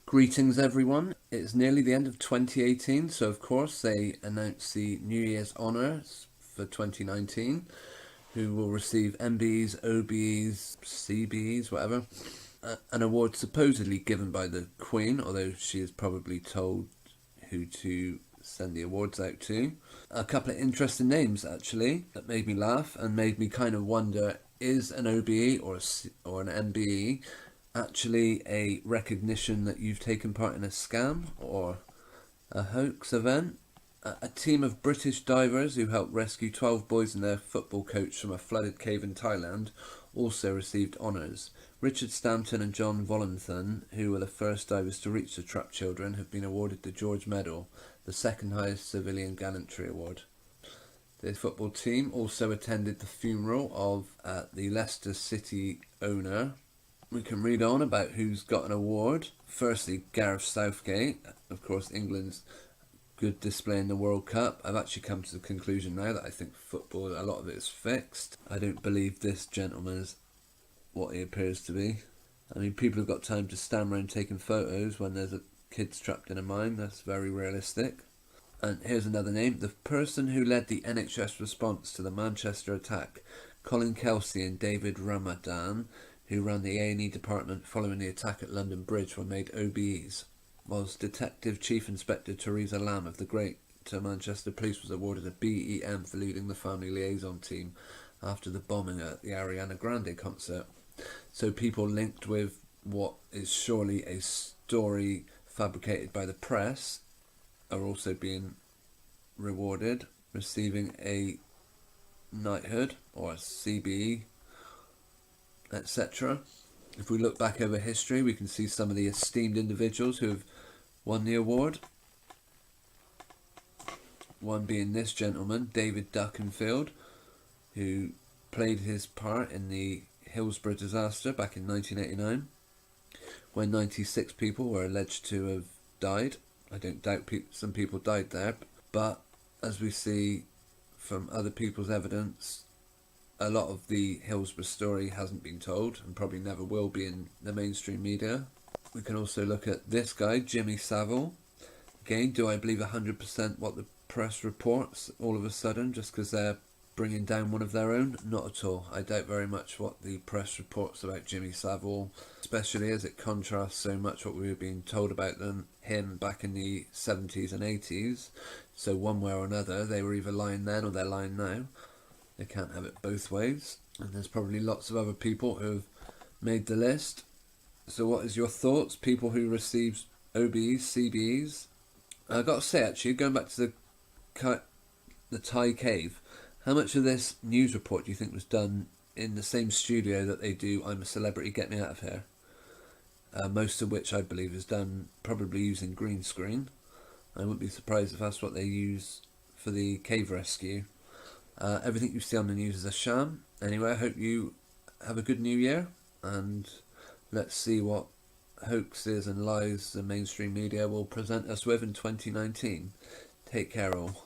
Greetings everyone, it's nearly the end of 2018, so of course they announced the New Year's honours for 2019, who will receive MBEs, OBEs, CBEs, whatever. An award supposedly given by the Queen, although she is probably told who to send the awards out to. A couple of interesting names actually that made me laugh and made me kind of wonder, is an OBE or an MBE actually a recognition that you've taken part in a scam or a hoax event? A team of British divers who helped rescue 12 boys and their football coach from a flooded cave in Thailand also received honours. Richard Stampton and John Volanthen, who were the first divers to reach the trapped children, have been awarded the George Medal, the second highest civilian gallantry award. The football team also attended the funeral of the Leicester City owner. We can read on about who's got an award. Firstly, Gareth Southgate, of course, England's good display in the World Cup. I've actually come to the conclusion now that I think football, a lot of it is fixed. I don't believe this gentleman is what he appears to be. I mean, people have got time to stand around taking photos when there's a kid trapped in a mine. That's very realistic. And here's another name. The person who led the NHS response to the Manchester attack, Colin Kelsey and David Ramadan, who ran the A&E department following the attack at London Bridge, were made OBEs, whilst Detective Chief Inspector Theresa Lamb of the Greater Manchester Police was awarded a BEM for leading the family liaison team after the bombing at the Ariana Grande concert. So people linked with what is surely a story fabricated by the press are also being rewarded, receiving a knighthood or a CBE, etc. If we look back over history, we can see some of the esteemed individuals who have won the award. One being this gentleman, David Duckenfield, who played his part in the Hillsborough disaster back in 1989, when 96 people were alleged to have died. I don't doubt some people died there, but as we see from other people's evidence, a lot of the Hillsborough story hasn't been told and probably never will be in the mainstream media. We can also look at this guy, Jimmy Savile. Again, do I believe 100% what the press reports all of a sudden just because they're bringing down one of their own? Not at all. I doubt very much what the press reports about Jimmy Savile, especially as it contrasts so much what we were being told about him back in the 70s and 80s. So one way or another, they were either lying then or they're lying now. They can't have it both ways. And there's probably lots of other people who have made the list. So what is your thoughts? People who received OBEs, CBEs? I've got to say actually, going back to the Thai cave, how much of this news report do you think was done in the same studio that they do I'm a Celebrity, Get Me Out of Here? Most of which I believe is done probably using green screen. I wouldn't be surprised if that's what they use for the cave rescue. Everything you see on the news is a sham. Anyway, I hope you have a good new year, and let's see what hoaxes and lies the mainstream media will present us with in 2019. Take care all.